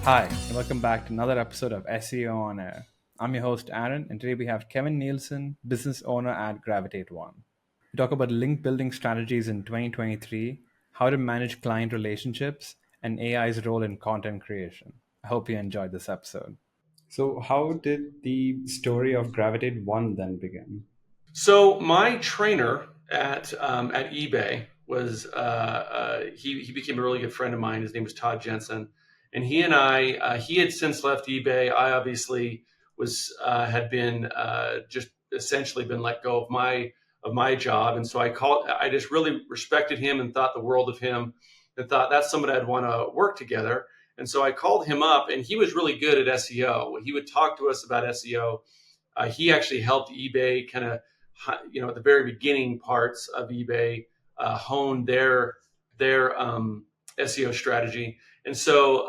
Hi, and welcome back to another episode of SEO on Air. I'm your host, Aaron, and today we have Kevin Neilson, business owner at Gravitate One. We talk about link building strategies in 2023, how to manage client relationships, and AI's role in content creation. I hope you enjoyed this episode. So, how did the story of Gravitate One then begin? So my trainer at eBay was he became a really good friend of mine. His name was Todd Jensen, and he and I he had since left eBay. I obviously was had been just essentially been let go of my job, and so I just really respected him and thought the world of him, and thought that's somebody I'd want to work together. And so I called him up, and he was really good at SEO. He would talk to us about SEO. He actually helped eBay kind of at the very beginning parts of eBay hone their SEO strategy. And so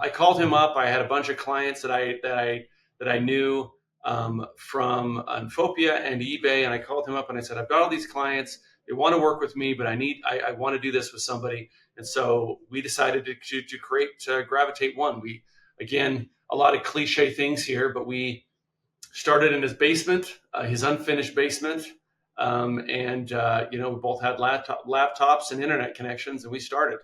I called him up. I had a bunch of clients that I knew from Unfopia and eBay, and I called him up and I said, I've got all these clients. They want to work with me, but I want to do this with somebody. And so we decided to create Gravitate One. We, again, a lot of cliche things here, but we started in his basement, his unfinished basement. We both had laptops and internet connections, and we started.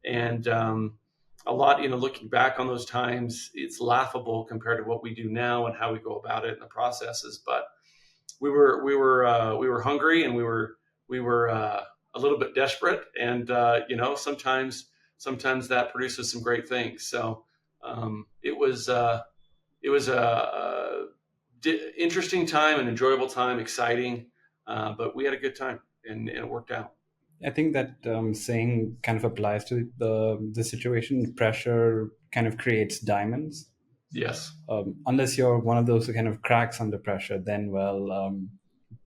And a lot, looking back on those times, it's laughable compared to what we do now and how we go about it and the processes. But we were hungry, and we were a little bit desperate, and sometimes that produces some great things. So it was a interesting time, an enjoyable time, exciting, but we had a good time, and it worked out. I think that saying kind of applies to the situation. Pressure kind of creates diamonds. Yes. Unless you're one of those who kind of cracks under pressure, then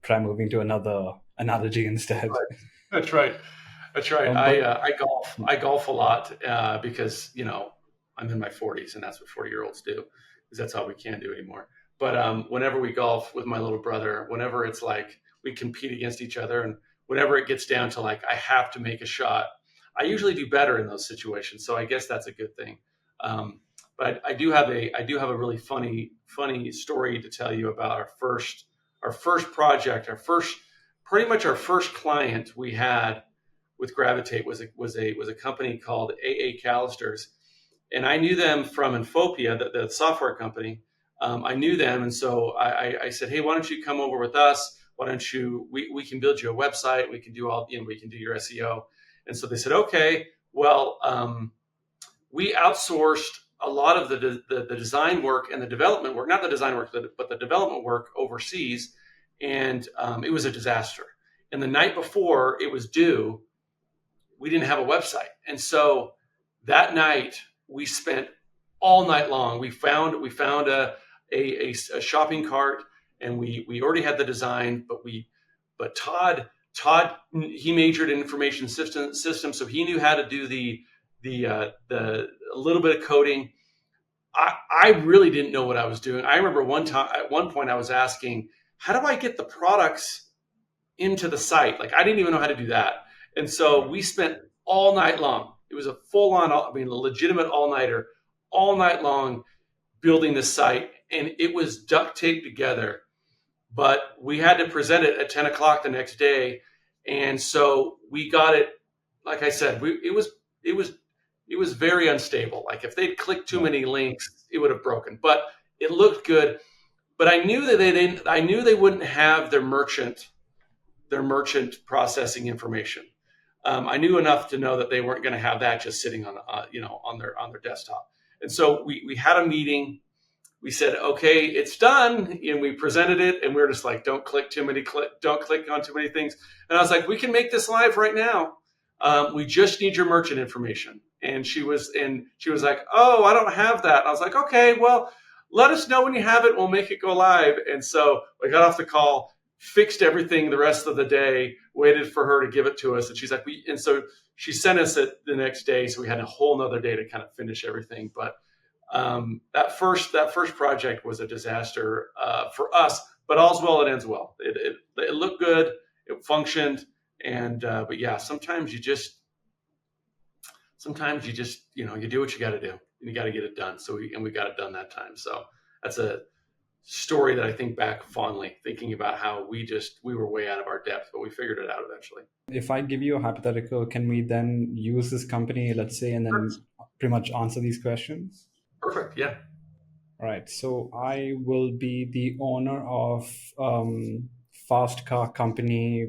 try moving to another analogy instead. Right. That's right. That's right. I golf. I golf a lot because I'm in my 40s, and that's what 40-year-olds do, because that's all we can do anymore. But whenever we golf with my little brother, whenever it's like we compete against each other, and whenever it gets down to like I have to make a shot, I usually do better in those situations. So I guess that's a good thing. But I do have a really funny story to tell you about our first project, pretty much our first client we had with Gravitate was a company called AA Callisters, and I knew them from Infopia, the software company. I knew them, and so I said, "Hey, why don't you come over with us? Why don't you? We can build you a website. We can do we can do your SEO." And so they said, "Okay." Well, we outsourced a lot of the design work and the development work, not the design work, but the development work overseas, and it was a disaster. And the night before it was due, we didn't have a website, and so that night we spent all night long. We found a shopping cart, and we already had the design, but Todd he majored in information systems, so he knew how to do the a little bit of coding. I really didn't know what I was doing. I remember at one point I was asking, how do I get the products into the site? Like, I didn't even know how to do that. And so we spent all night long. It was a a legitimate all-nighter, all night long, building the site, and it was duct taped together. But we had to present it at 10 o'clock the next day, and so we got it. Like I said, it was very unstable. Like, if they'd clicked too many links, it would have broken. But it looked good. But I knew that I knew they wouldn't have their merchant processing information. I knew enough to know that they weren't going to have that just sitting on their desktop. And so we had a meeting. We said, okay, it's done, and we presented it, and we were just like, don't click on too many things. And I was like, we can make this live right now. We just need your merchant information. And she was like, oh, I don't have that. And I was like, okay, well, let us know when you have it. We'll make it go live. And so we got off the call, fixed everything the rest of the day, waited for her to give it to us. And she's like, and so she sent us it the next day. So we had a whole nother day to kind of finish everything. But that first project was a disaster for us, but all's well that ends well. It looked good, it functioned, and but yeah, sometimes you just you do what you got to do. and you got to get it done. So we got it done that time. So that's a story that I think back fondly, thinking about how we were way out of our depth, but we figured it out eventually. If I give you a hypothetical, can we then use this company, let's say, and then pretty much answer these questions? Perfect. Yeah. All right. So I will be the owner of Fast Car Company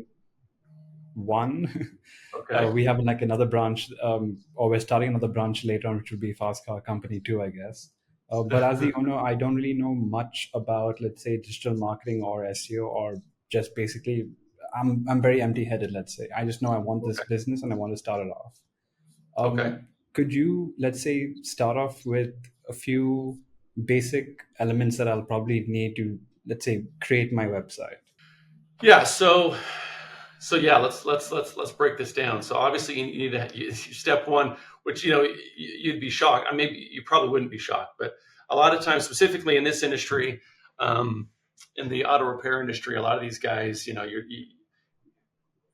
One. Okay. We have like another branch, or we're starting another branch later on, which would be Fast Car Company 2, I guess. But as the owner, I don't really know much about, let's say, digital marketing or SEO, or just basically, I'm very empty-headed, let's say. I just know I want this business and I want to start it off. Okay. Could you, let's say, start off with a few basic elements that I'll probably need to, let's say, create my website? Yeah. So yeah, let's break this down. So obviously you need step one, which you'd be shocked. Maybe you probably wouldn't be shocked, but a lot of times, specifically in this industry, in the auto repair industry, a lot of these guys,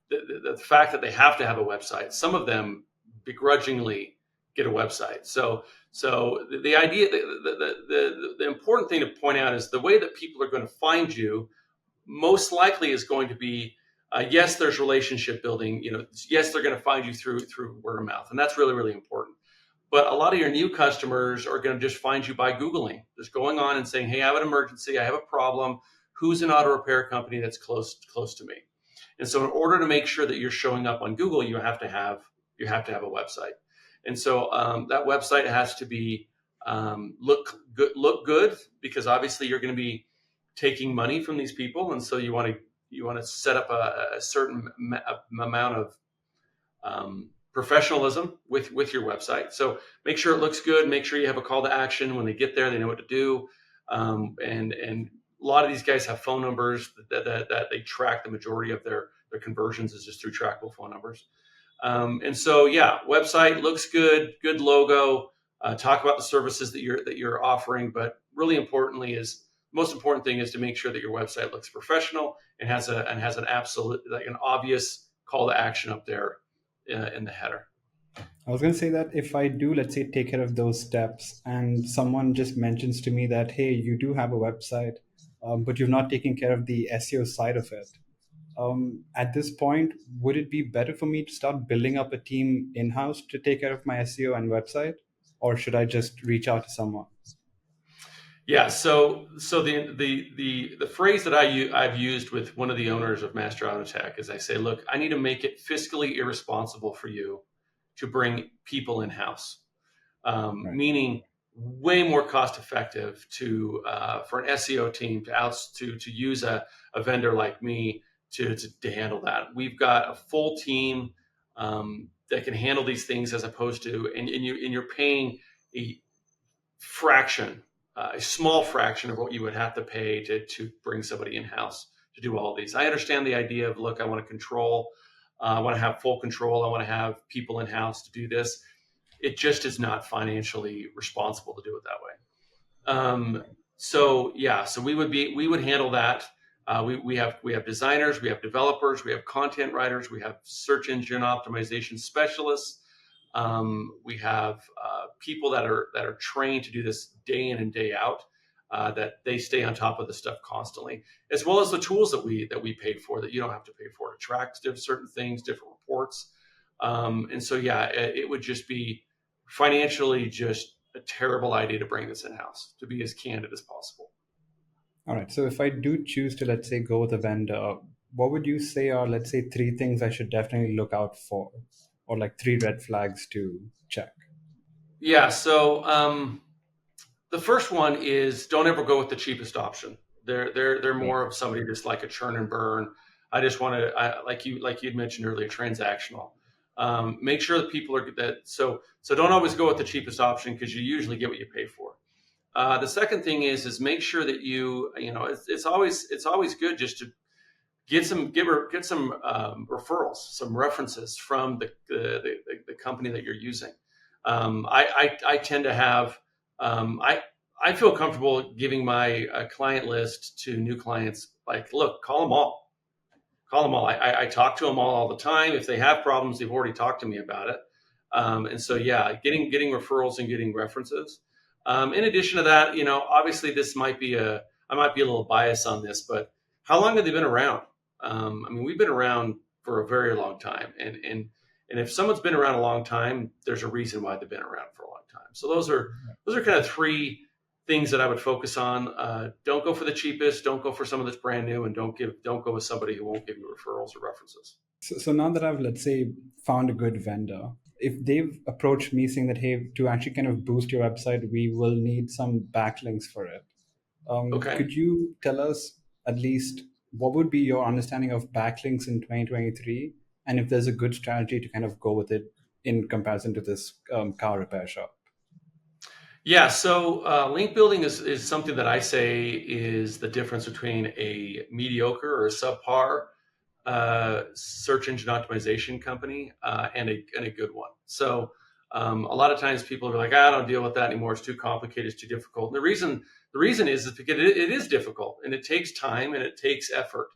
the fact that they have to have a website, some of them begrudgingly get a website. So the idea, the important thing to point out is the way that people are going to find you most likely is going to be, yes, there's relationship building. Yes, they're going to find you through word of mouth, and that's really, really important. But a lot of your new customers are going to just find you by Googling, just going on and saying, "Hey, I have an emergency. I have a problem. Who's an auto repair company that's close to me?" And so, in order to make sure that you're showing up on Google, you have to have a website. And so that website has to be look good, because obviously you're going to be taking money from these people, and so you want to set up a certain amount of professionalism with your website. So make sure it looks good. Make sure you have a call to action. When they get there, they know what to do. And a lot of these guys have phone numbers that they track. The majority of their conversions is just through trackable phone numbers. And so, yeah, website looks good, good logo. Talk about the services that you're offering, but really importantly most important thing is to make sure that your website looks professional and has an absolute, like an obvious call to action up there in the header. I was going to say that if I do, let's say, take care of those steps, and someone just mentions to me that, hey, you do have a website, but you've not taken care of the SEO side of it. At this point, would it be better for me to start building up a team in-house to take care of my SEO and website, or should I just reach out to someone? Yeah. So the phrase that I've used with one of the owners of Master Auto Tech is, I say, look, I need to make it fiscally irresponsible for you to bring people in-house, Right. meaning way more cost effective for an SEO team to use a vendor like me to handle that. We've got a full team that can handle these things, as opposed to, and you're paying a small fraction of what you would have to pay to bring somebody in-house to do all of these. I understand the idea of, look, I want to control, I want to have full control, I want to have people in-house to do this. It just is not financially responsible to do it that way. So we would handle that. We have designers, we have developers, we have content writers, we have search engine optimization specialists. We have people that are trained to do this day in and day out, that they stay on top of the stuff constantly, as well as the tools that we pay for, that you don't have to pay for, to track certain things, different reports. And so, it would just be financially just a terrible idea to bring this in-house, to be as candid as possible. All right. So if I do choose to, let's say, go with a vendor, what would you say are, let's say, 3 things I should definitely look out for, or like 3 red flags to check? Yeah. So the first one is, don't ever go with the cheapest option. They're more of somebody just like a churn and burn. I just want to, like you'd mentioned earlier, transactional. Make sure that people are that. So don't always go with the cheapest option, because you usually get what you pay for. The second thing is make sure that it's always good just to get some referrals, some references from the company that you're using. I tend to have I feel comfortable giving my client list to new clients. Like, look, call them all. I talk to them all the time. If they have problems, they've already talked to me about it. And so, yeah, getting referrals and getting references. In addition to that, obviously I might be a little biased on this, but how long have they been around? I mean, we've been around for a very long time, and if someone's been around a long time, there's a reason why they've been around for a long time. So those are kind of three things that I would focus on. Don't go for the cheapest. Don't go for someone that's brand new, and don't go with somebody who won't give you referrals or references. So now that I've, let's say, found a good vendor, if they've approached me saying that, hey, to actually kind of boost your website, we will need some backlinks for it. Okay. Could you tell us at least what would be your understanding of backlinks in 2023, and if there's a good strategy to kind of go with it in comparison to this car repair shop? Yeah, so link building is something that I say is the difference between a mediocre or a subpar search engine optimization company and a good one. So a lot of times people are like, I don't deal with that anymore. It's too complicated. It's too difficult. And the reason is because it is difficult and it takes time and it takes effort.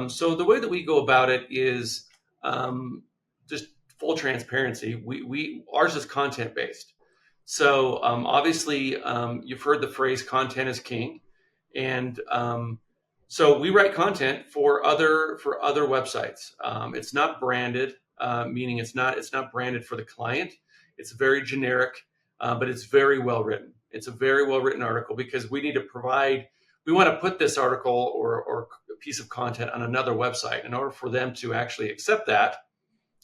So the way that we go about it is just full transparency. Ours is content based. So obviously you've heard the phrase "content is king," and so we write content for other websites. It's not branded, meaning it's not branded for the client. It's very generic, but it's very well written. It's a very well written article because we need to provide. We want to put this article or piece of content on another website. In order for them to actually accept that,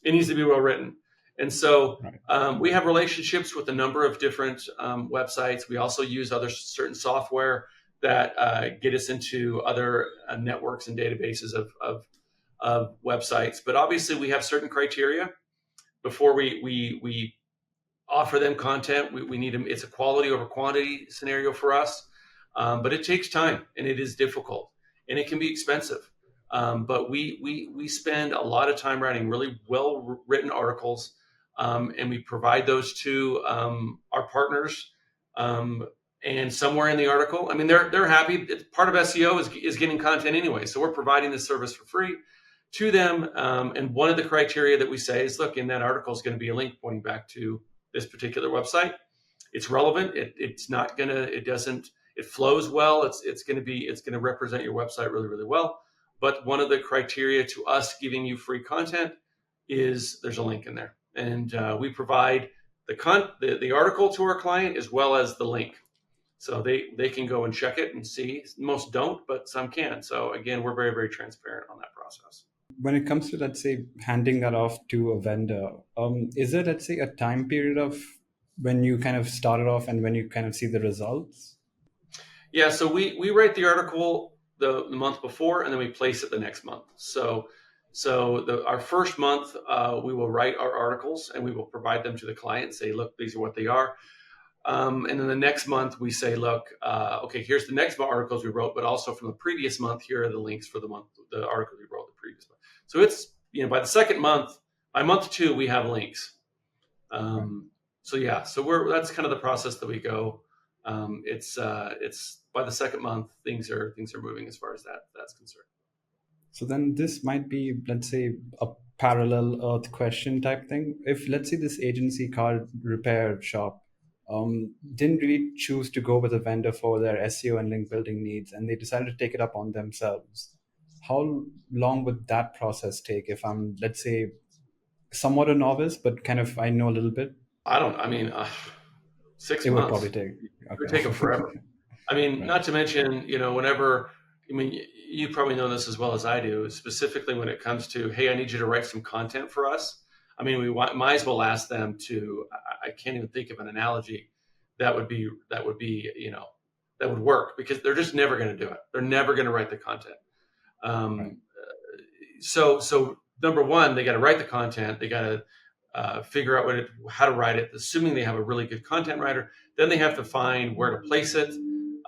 it needs to be well written. And so we have relationships with a number of different websites. We also use other certain software that get us into other networks and databases of websites. But obviously, we have certain criteria before we offer them content. We need them. It's a quality over quantity scenario for us. But it takes time and it is difficult and it can be expensive. But we spend a lot of time writing really well written articles, and we provide those to our partners. And somewhere in the article, I mean, they're happy. It's part of SEO is getting content anyway, so we're providing this service for free to them. And one of the criteria that we say is, look, in that article is going to be a link pointing back to this particular website. It's relevant. It's not gonna. It doesn't. It flows well. It's going to represent your website really, really well. But one of the criteria to us giving you free content is there's a link in there, and we provide the article to our client as well as the link, so they can go and check it and see. Most don't, but some can. So again, we're very, very transparent on that process. When it comes to, let's say, handing that off to a vendor, is there, let's say, a time period of when you kind of start it off and when you kind of see the results? Yeah, so we write the article the month before, and then we place it the next month. So our first month, we will write our articles and we will provide them to the client and say, look, these are what they are. And then the next month we say, look, okay, here's the next articles we wrote, but also from the previous month, here are the links for the article we wrote the previous month. So it's, by the second month, by month 2, we have links. So yeah, so that's kind of the process that we go. It's by the second month, things are moving as far as that's concerned. So then this might be, let's say, a parallel earth question type thing. If, let's say, this agency car repair shop didn't really choose to go with a vendor for their SEO and link building needs, and they decided to take it up on themselves, how long would that process take if I'm, let's say, somewhat a novice, but kind of I know a little bit? I mean, 6 months. It would probably take. Okay. It would take them forever. I mean, right. Not to mention, whenever, you probably know this as well as I do, specifically when it comes to, hey, I need you to write some content for us. I mean, we might as well ask them to, I can't even think of an analogy that would work, because they're just never going to do it. They're never going to write the content. Right. So number one, they got to write the content. They got to figure out how to write it, assuming they have a really good content writer. Then they have to find where to place it.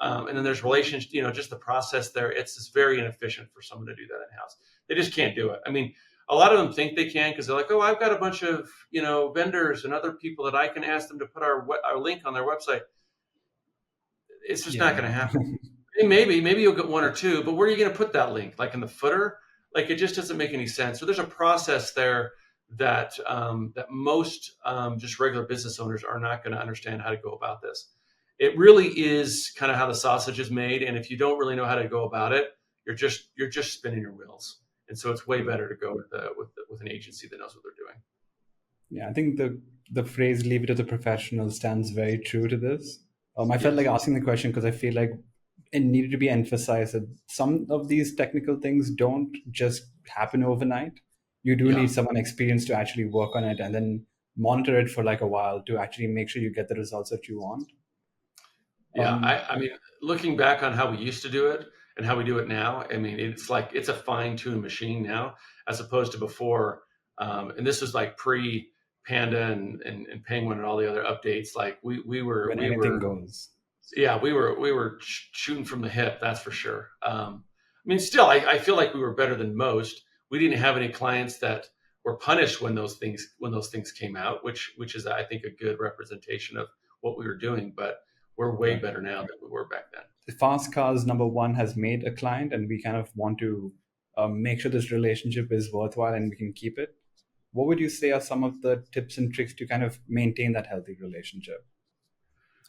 And then there's relations, just the process there. It's just very inefficient for someone to do that in-house. They just can't do it. I mean, a lot of them think they can because they're like, oh, I've got a bunch of, vendors and other people that I can ask them to put our link on their website. It's just not going to happen. Maybe you'll get one or two, but where are you going to put that link? Like in the footer? Like, it just doesn't make any sense. So there's a process there that most just regular business owners are not going to understand how to go about this. It really is kind of how the sausage is made, and if you don't really know how to go about it, you're just spinning your wheels. And so it's way better to go with an agency that knows what they're doing. Yeah, I think the phrase "leave it to the professional" stands very true to this. I felt like asking the question because I feel like it needed to be emphasized that some of these technical things don't just happen overnight. You do need someone experienced to actually work on it and then monitor it for like a while to actually make sure you get the results that you want. Yeah, I mean, looking back on how we used to do it and how we do it now, I mean, it's like it's a fine-tuned machine now, as opposed to before. And this was like pre Panda and Penguin and all the other updates. Like when anything goes. Yeah, we were shooting from the hip, that's for sure. I mean, still, I feel like we were better than most. We didn't have any clients that were punished when those things came out, which is, I think, a good representation of what we were doing. But we're way better now than we were back then. The fast cars number one has made a client, and we kind of want to make sure this relationship is worthwhile and we can keep it. What would you say are some of the tips and tricks to kind of maintain that healthy relationship?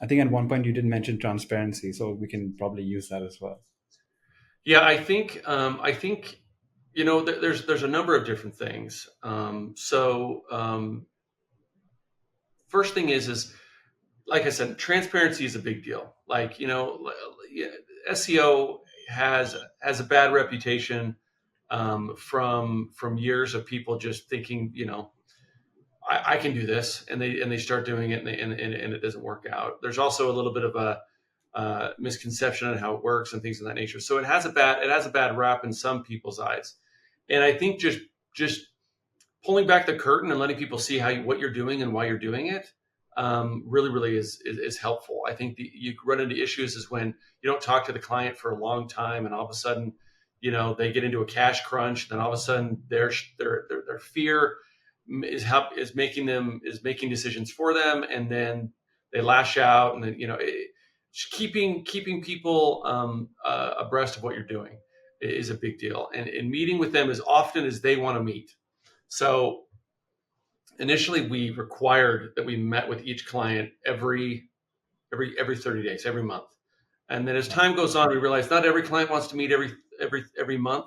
I think at one point you did mention transparency, so we can probably use that as well. Yeah, I think there's a number of different things. First thing is like I said, transparency is a big deal. Like, SEO has a bad reputation from years of people just thinking, I can do this, and they start doing it, and it doesn't work out. There's also a little bit of a misconception on how it works and things of that nature. So it has a bad rap in some people's eyes, and I think just pulling back the curtain and letting people see what you're doing and why you're doing it really is helpful. I think you run into issues is when you don't talk to the client for a long time, and all of a sudden, they get into a cash crunch. Then all of a sudden, their fear is making decisions for them, and then they lash out, and then just keeping people abreast of what you're doing is a big deal, and meeting with them as often as they want to meet. So initially, we required that we met with each client every 30 days, every month. And then as time goes on, we realize not every client wants to meet every month,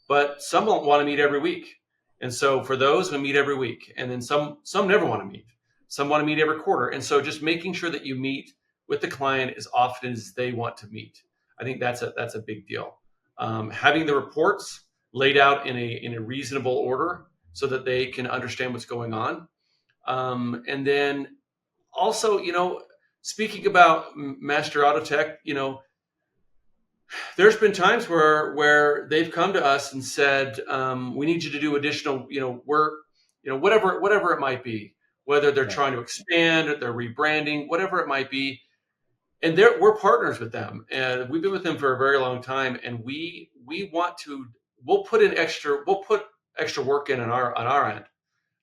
but some want to meet every week. And so for those, we meet every week. And then some never want to meet. Some want to meet every quarter. And so just making sure that you meet with the client as often as they want to meet, I think that's a big deal. Having the reports laid out in a reasonable order so that they can understand what's going on. And then also, speaking about Master Auto Tech, there's been times where they've come to us and said, we need you to do additional, work, whatever it might be, whether they're trying to expand or they're rebranding, whatever it might be. And we're partners with them, and we've been with them for a very long time. And we'll put extra work in on our end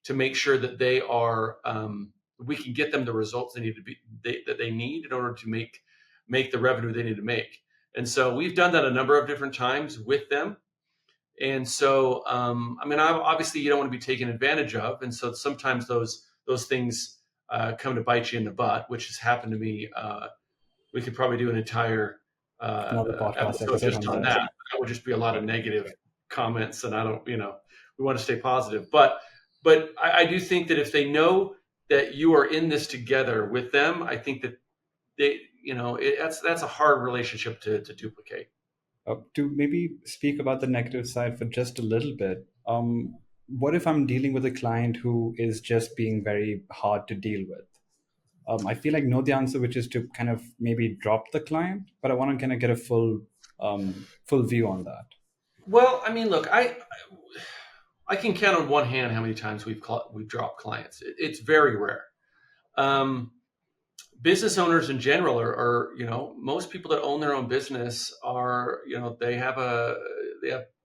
to make sure that they are, we can get them the results that they need in order to make the revenue they need to make. And so we've done that a number of different times with them. And so, obviously you don't want to be taken advantage of. And so sometimes those things come to bite you in the butt, which has happened to me. We could probably do an entire episode just on that. That would just be a lot of negative comments, and I don't, we want to stay positive. But I do think that if they know that you are in this together with them, I think that that's a hard relationship to duplicate. To maybe speak about the negative side for just a little bit, what if I'm dealing with a client who is just being very hard to deal with? I feel like know the answer, which is to kind of maybe drop the client, but I want to kind of get a full view on that. Well, I mean, look, I can count on one hand how many times we've dropped clients. It's very rare. Business owners in general are most people that own their own business are, they have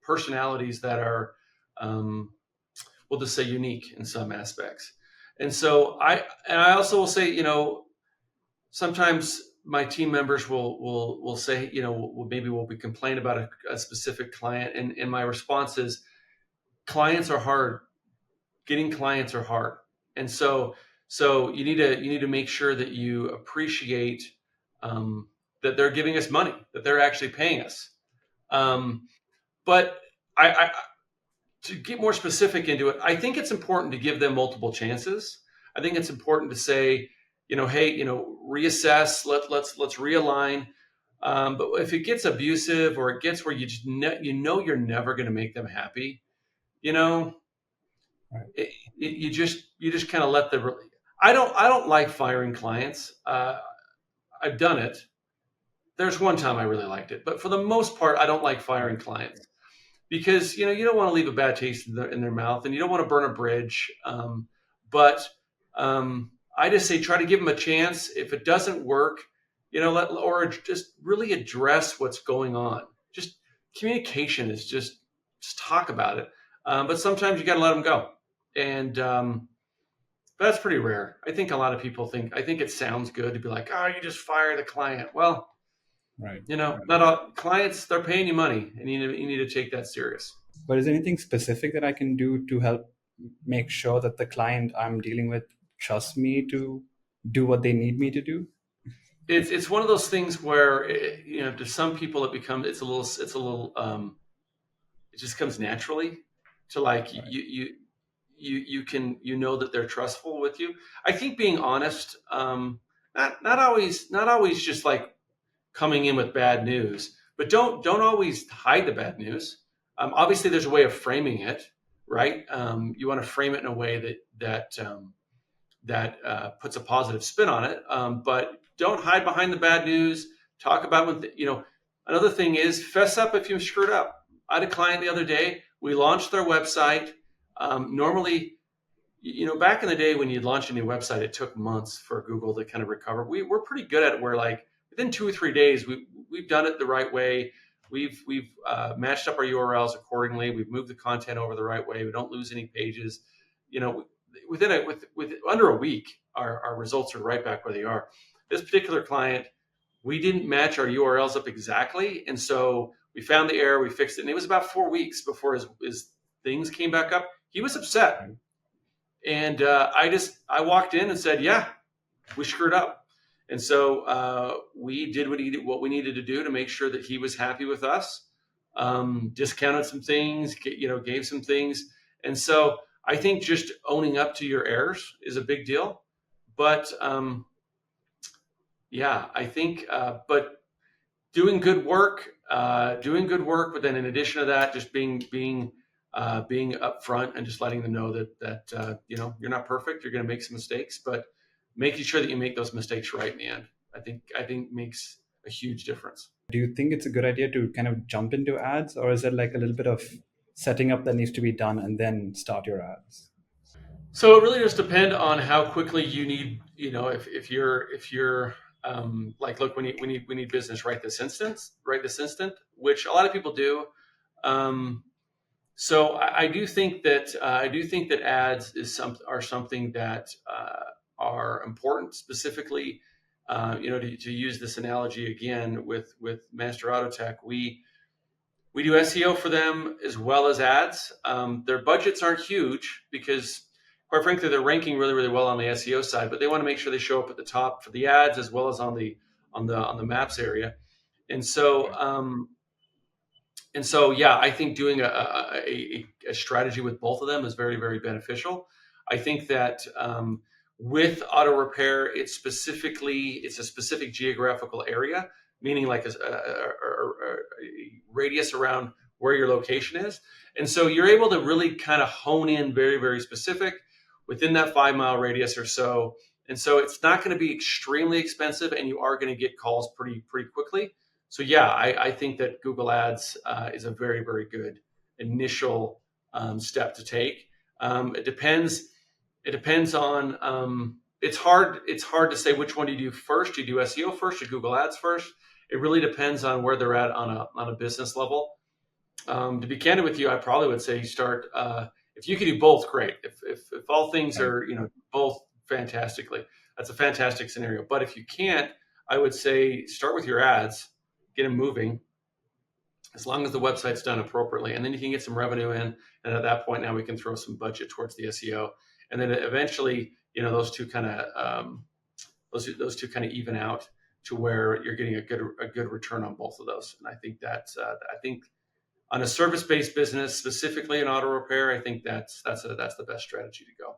personalities that are, we'll just say unique in some aspects. And so I also will say, sometimes my team members will say, maybe we'll be complaining about a specific client. And my response is, clients are hard getting clients are hard. And so you need to make sure that you appreciate that they're giving us money, that they're actually paying us. But I to get more specific into it, I think it's important to give them multiple chances. I think it's important to say, hey, reassess. Let's realign. But if it gets abusive or it gets where you just you're never going to make them happy, Right. you just kind of let the. I don't like firing clients. I've done it. There's one time I really liked it, but for the most part, I don't like firing clients because you don't want to leave a bad taste in their mouth, and you don't want to burn a bridge. But I just say try to give them a chance. If it doesn't work, or just really address what's going on. Just communication is just talk about it. But sometimes you got to let them go, and that's pretty rare. I think a lot of people I think it sounds good to be like, oh, you just fire the client. Well, Right. not all clients, they're paying you money, and you need to take that serious. But is there anything specific that I can do to help make sure that the client I'm dealing with trusts me to do what they need me to do? It's one of those things where to some people it's a little it just comes naturally to like Right. you can that they're trustful with you. I think being honest, not always just like coming in with bad news, but don't always hide the bad news. Obviously, there's a way of framing it, right? You want to frame it in a way that puts a positive spin on it, but don't hide behind the bad news. Talk about Another thing is fess up if you screwed up. I had a client the other day. We launched their website. Normally, back in the day when you'd launch a new website, it took months for Google to kind of recover. We're pretty good at it. Where like within 2 or 3 days, we've done it the right way. We've matched up our URLs accordingly. We've moved the content over the right way. We don't lose any pages. With under a week, our results are right back where they are. This particular client, we didn't match our URLs up exactly, and so we found the error. We fixed it, and it was about 4 weeks before his things came back up. He was upset. And I walked in and said, yeah, we screwed up. And so we did what we needed to do to make sure that he was happy with us. Discounted some things, gave some things. And so I think just owning up to your errors is a big deal. But I think, but doing good work, but then in addition to that, just being upfront and just letting them know that you're not perfect. You're going to make some mistakes, but making sure that you make those mistakes right in the end, I think makes a huge difference. Do you think it's a good idea to kind of jump into ads, or is it like a little bit of setting up that needs to be done and then start your ads? So it really does depend on how quickly you need. If you're like, look, we need business right this instant, which a lot of people do. So I do think that ads are something that are important. Specifically, to use this analogy again with Master Auto Tech, we do SEO for them as well as ads. Their budgets aren't huge because, quite frankly, they're ranking really, really well on the SEO side, but they want to make sure they show up at the top for the ads as well as on the maps area. And so I think doing a strategy with both of them is very, very beneficial. I think that with auto repair, it's a specific geographical area, meaning like a radius around where your location is. And so you're able to really kind of hone in very, very specific within that 5-mile radius or so. And so it's not going to be extremely expensive, and you are going to get calls pretty quickly. So I think that Google Ads is a very, very good initial step to take. It depends on. It's hard to say which one do you do first. Do you do SEO first or Google Ads first? It really depends on where they're at on a business level. To be candid with you, I probably would say you start. If you can do both, great. If all things are both fantastically, that's a fantastic scenario. But if you can't, I would say start with your ads. Get them moving, as long as the website's done appropriately. And then you can get some revenue in. And at that point, now we can throw some budget towards the SEO. And then eventually, those two kind of those two kind of even out to where you're getting a good return on both of those. And I think I think on a service-based business, specifically in auto repair, I think that's the best strategy to go.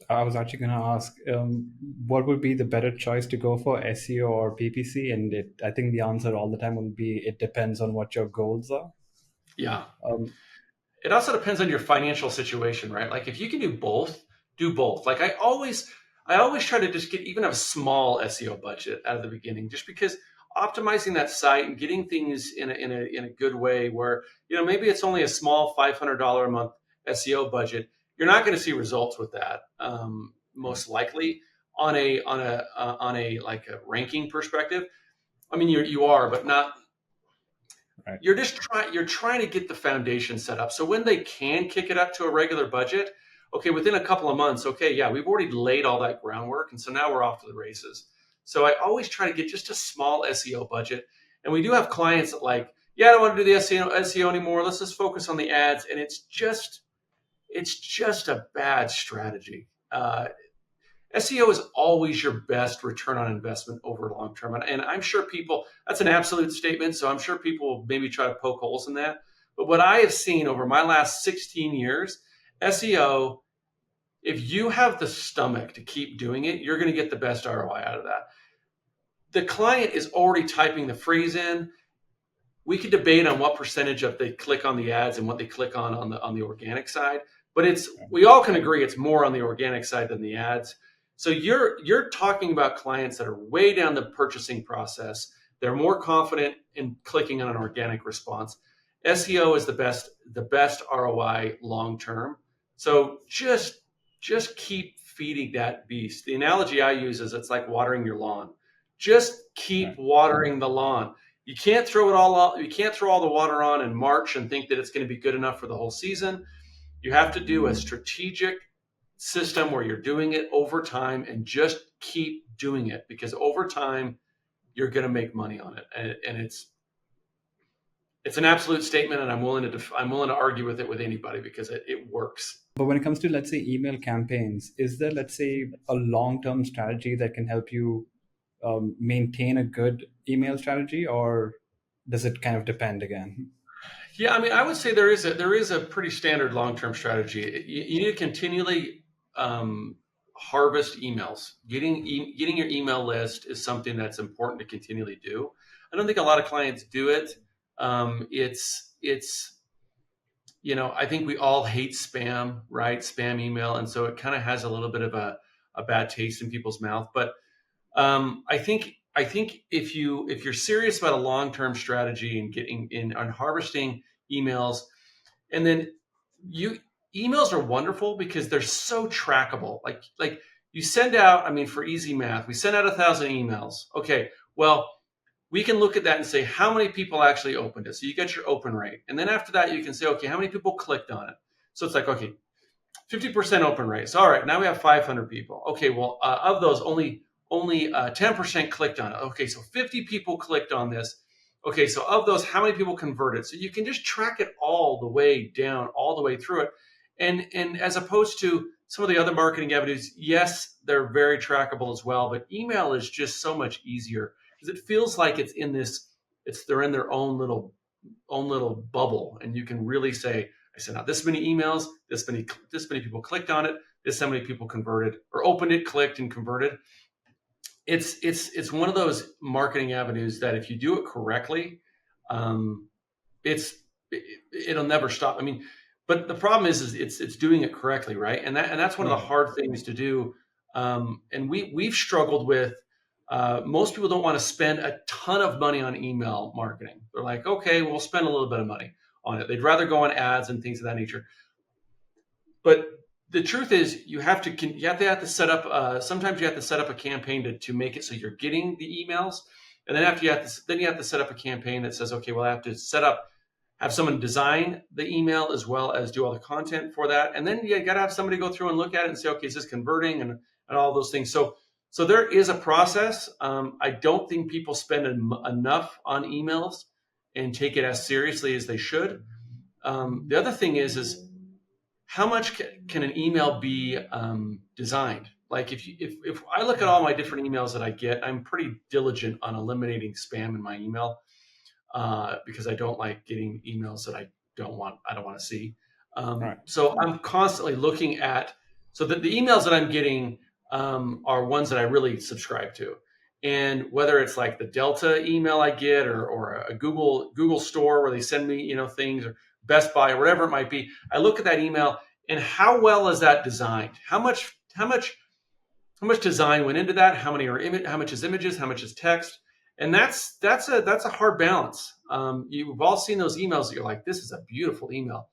I was actually going to ask, what would be the better choice to go for, SEO or PPC? And I think the answer all the time will be, it depends on what your goals are. Yeah. It also depends on your financial situation, right? Like if you can do both, do both. Like I always try to just get even a small SEO budget out of the beginning, just because optimizing that site and getting things in a good way where, maybe it's only a small $500 a month SEO budget. You're not going to see results with that, most likely on a like a ranking perspective. I mean, you are, but not. Right. You're trying to get the foundation set up. So when they can kick it up to a regular budget, okay, within a couple of months, okay, yeah, we've already laid all that groundwork, and so now we're off to the races. So I always try to get just a small SEO budget, and we do have clients that like, yeah, I don't want to do the SEO anymore. Let's just focus on the ads, and it's just a bad strategy. SEO is always your best return on investment over long term. And I'm sure that's an absolute statement. So I'm sure people will maybe try to poke holes in that. But what I have seen over my last 16 years, SEO, if you have the stomach to keep doing it, you're going to get the best ROI out of that. The client is already typing the phrase in. We could debate on what percentage of they click on the ads and what they click on the organic side. But we all can agree it's more on the organic side than the ads. So you're talking about clients that are way down the purchasing process. They're more confident in clicking on an organic response. SEO is the best ROI long term. So just keep feeding that beast. The analogy I use is it's like watering your lawn. Just keep watering the lawn. You can't throw it all out. You can't throw all the water on in March and think that it's going to be good enough for the whole season. You have to do a strategic system where you're doing it over time and just keep doing it, because over time you're going to make money on it. And it's an absolute statement, and I'm willing to argue with it with anybody because it works. But when it comes to, let's say, email campaigns, is there, let's say, a long-term strategy that can help you maintain a good email strategy, or does it kind of depend again? Yeah, I mean, I would say there is a pretty standard long-term strategy. You need to continually harvest emails. Getting your email list is something that's important to continually do. I don't think a lot of clients do it. I think we all hate spam, right? Spam email, and so it kind of has a little bit of a bad taste in people's mouth. But I think if you're serious about a long-term strategy and getting in on harvesting emails, and then emails are wonderful because they're so trackable. Like you send out, I mean, for easy math, we send out 1,000 emails. Okay, well, we can look at that and say how many people actually opened it. So you get your open rate, and then after that, you can say, okay, how many people clicked on it? So it's like, okay, 50% open rate. So all right, now we have 500 people. Okay, well, of those, only 10% clicked on it. Okay, so 50 people clicked on this. Okay, so of those, how many people converted? So you can just track it all the way down, all the way through it. And as opposed to some of the other marketing avenues, yes, they're very trackable as well, but email is just so much easier because it feels like they're in their own little bubble, and you can really say, I sent out this many emails, this many people clicked on it, this how many people converted or opened it, clicked, and converted. It's one of those marketing avenues that if you do it correctly, it'll never stop. I mean, but the problem is it's doing it correctly, right? And that's one of the hard things to do. And we've struggled with. Most people don't want to spend a ton of money on email marketing. They're like, okay, we'll spend a little bit of money on it. They'd rather go on ads and things of that nature. But the truth is, you have to set up. Sometimes you have to set up a campaign to make it so you're getting the emails, and then you have to set up a campaign that says, okay, well, I have to have someone design the email as well as do all the content for that, and then you got to have somebody go through and look at it and say, okay, is this converting and all those things. So there is a process. I don't think people spend enough on emails, and take it as seriously as they should. The other thing is how much can an email be designed? Like if I look at all my different emails that I get, I'm pretty diligent on eliminating spam in my email because I don't like getting emails that I don't want to see. Right. So I'm constantly looking at so that the emails that I'm getting are ones that I really subscribe to. And whether it's like the Delta email I get or a Google store where they send me, things, or Best Buy or whatever it might be, I look at that email and how well is that designed? How much design went into that? How much is images? How much is text? And that's a hard balance. You've all seen those emails that you're like, this is a beautiful email,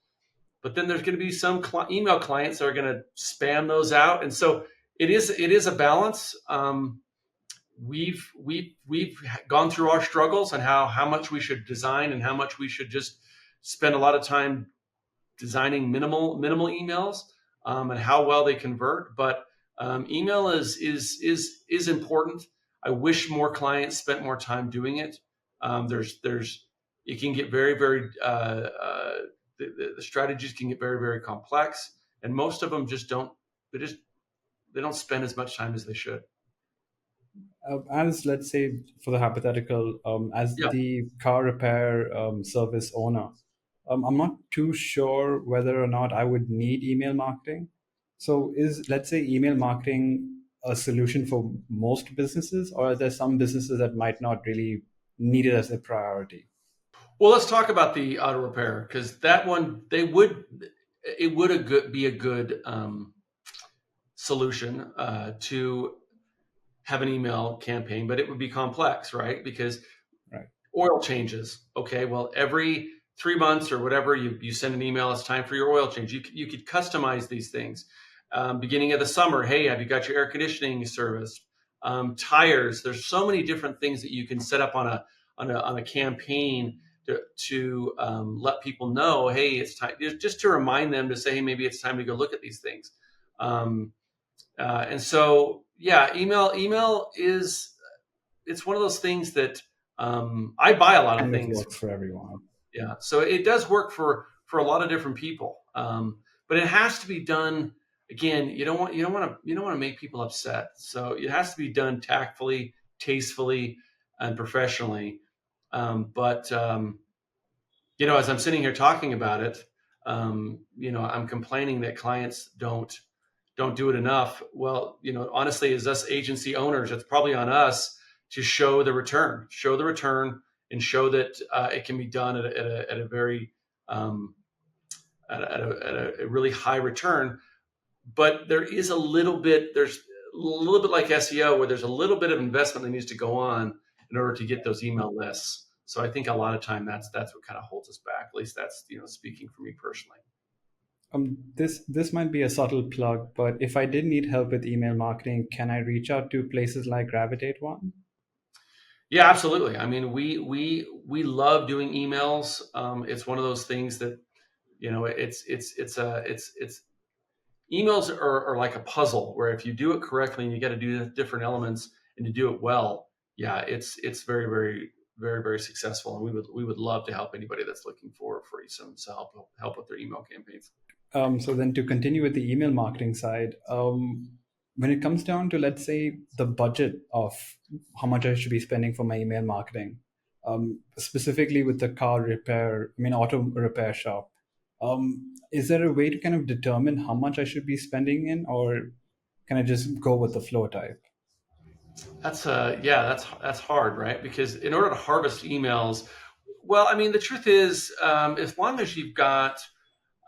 but then there's going to be some email clients that are going to spam those out, and so it is a balance. We've gone through our struggles on how much we should design and how much we should just spend a lot of time designing minimal emails, and how well they convert. But email is important. I wish more clients spent more time doing it. It can get very the strategies can get very complex, and most of them just don't. They don't spend as much time as they should. As let's say for the hypothetical, as Yeah. the car repair service owner, I'm not too sure whether or not I would need email marketing. So is, let's say, email marketing a solution for most businesses, or are there some businesses that might not really need it as a priority? Well, let's talk about the auto repair because that one it would be a good solution to have an email campaign, but it would be complex, right? Because Right. oil changes. Okay, well, every 3 months or whatever, you send an email. It's time for your oil change. You could customize these things. Beginning of the summer, hey, have you got your air conditioning serviced? Tires. There's so many different things that you can set up on a campaign to let people know, hey, it's time. Just to remind them to say, hey, maybe it's time to go look at these things. And so, yeah, email is it's one of those things that I buy a lot of Kind of things. works for everyone. Yeah, so it does work for a lot of different people, but it has to be done. Again, you don't want to make people upset. So it has to be done tactfully, tastefully, and professionally. But as I'm sitting here talking about it, I'm complaining that clients don't do it enough. Well, honestly, as us agency owners, it's probably on us to show the return, and show that it can be done at a very at a really high return. But there's a little bit like SEO where there's a little bit of investment that needs to go on in order to get those email lists. So I think a lot of time that's what kind of holds us back. At least that's speaking for me personally. This might be a subtle plug, but if I did need help with email marketing, can I reach out to places like Gravitate One? Yeah, absolutely. I mean, we love doing emails. It's one of those things that it's emails are like a puzzle where if you do it correctly and you got to do the different elements and you do it well, yeah, it's very successful. And we would love to help anybody that's looking for some help with their email campaigns. So then to continue with the email marketing side, when it comes down to, let's say, the budget of how much I should be spending for my email marketing, specifically with the auto repair shop, is there a way to kind of determine how much I should be spending in, or can I just go with the flow type? That's hard, right? Because in order to harvest emails, well, I mean, the truth is, as long as you've got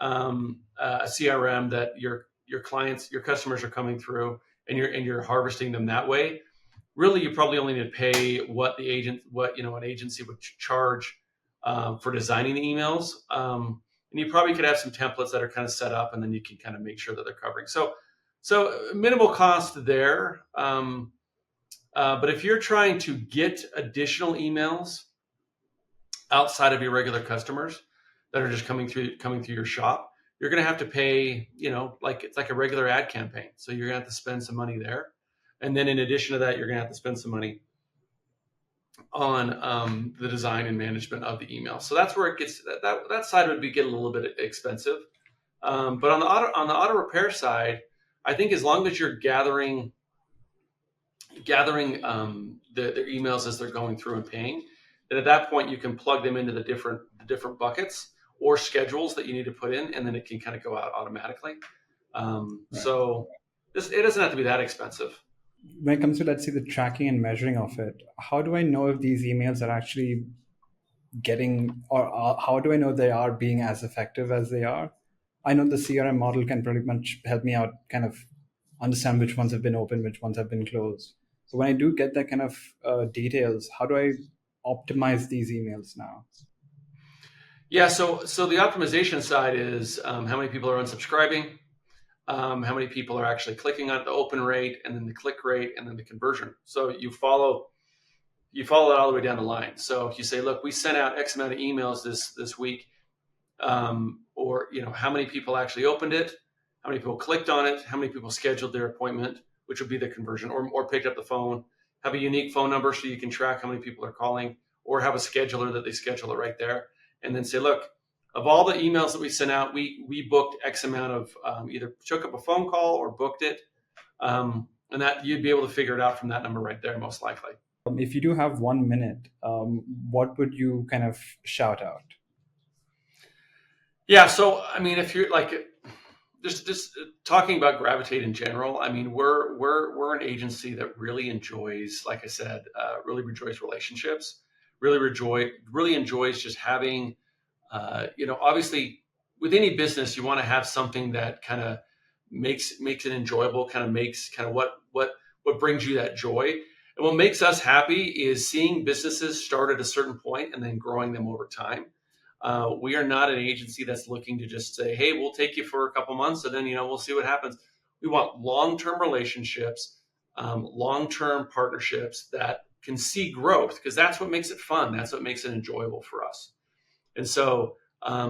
a CRM that your clients, your customers are coming through, and you're harvesting them that way, really, you probably only need to pay what an agency would charge for designing the emails, and you probably could have some templates that are kind of set up, and then you can kind of make sure that they're covering. So minimal cost there. But if you're trying to get additional emails outside of your regular customers that are just coming through your shop, you're going to have to pay, like it's like a regular ad campaign. So you're going to have to spend some money there. And then in addition to that, you're going to have to spend some money on the design and management of the email. So that's where it gets that side would be get a little bit expensive. But on the auto repair side, I think as long as you're gathering their emails as they're going through and paying, then at that point you can plug them into the different buckets or schedules that you need to put in, and then it can kind of go out automatically. So it doesn't have to be that expensive. When it comes to, let's say, the tracking and measuring of it, how do I know if these emails are actually getting, or how do I know they are being as effective as they are? I know the CRM model can pretty much help me out, kind of understand which ones have been open, which ones have been closed. So when I do get that kind of details, how do I optimize these emails now? Yeah, so the optimization side is how many people are unsubscribing, how many people are actually clicking on the open rate, and then the click rate, and then the conversion. So you follow it all the way down the line. So if you say, look, we sent out X amount of emails this week, or how many people actually opened it, how many people clicked on it, how many people scheduled their appointment, which would be the conversion, or picked up the phone, have a unique phone number so you can track how many people are calling, or have a scheduler that they schedule it right there, and then say, look, of all the emails that we sent out, we booked X amount of either took up a phone call or booked it, and that you'd be able to figure it out from that number right there, most likely. If you do have 1 minute, what would you kind of shout out? Yeah, so I mean, if you're like just talking about Gravitate in general, I mean, we're an agency that really enjoys, like I said, really enjoys relationships, really enjoys just having, obviously with any business, you want to have something that kind of makes it enjoyable, kind of makes kind of what brings you that joy. And what makes us happy is seeing businesses start at a certain point and then growing them over time. We are not an agency that's looking to just say, hey, we'll take you for a couple months and then, we'll see what happens. We want long-term relationships, long-term partnerships that can see growth, because that's what makes it fun. That's what makes it enjoyable for us. And so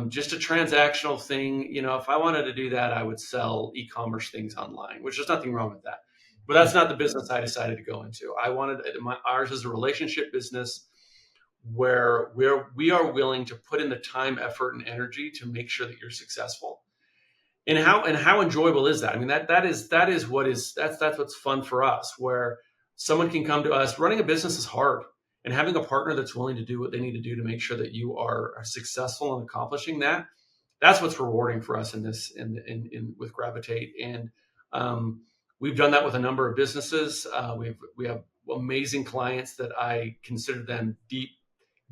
just a transactional thing, if I wanted to do that, I would sell e-commerce things online, which there's nothing wrong with that. But that's not the business I decided to go into. Ours is a relationship business where we are willing to put in the time, effort, and energy to make sure that you're successful. And how enjoyable is that? I mean, that's what's fun for us, where someone can come to us. Running a business is hard, and having a partner that's willing to do what they need to do to make sure that you are successful in accomplishing that's what's rewarding for us with Gravitate. And we've done that with a number of businesses. We have amazing clients that I consider them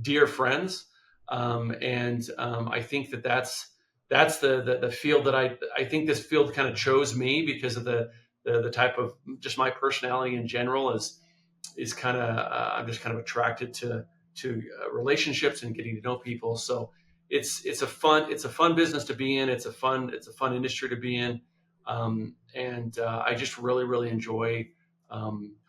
dear friends, and I think that's the field that I think this field kind of chose me because of the type of, just my personality in general is kind of I'm just kind of attracted to relationships and getting to know people. So it's a fun business to be in. It's a fun industry to be in, and I just really enjoy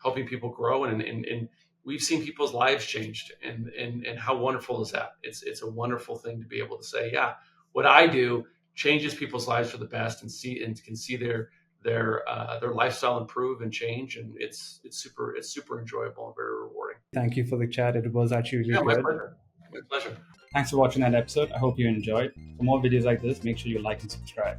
helping people grow, and we've seen people's lives changed, and how wonderful is that? It's a wonderful thing to be able to say, yeah, what I do changes people's lives for the best, and can see their lifestyle improve and change, and it's super enjoyable and very rewarding. Thank you for the chat. It was actually really my good. pleasure. My pleasure. Thanks for watching that episode. I hope you enjoyed. For more videos like this, make sure you like and subscribe.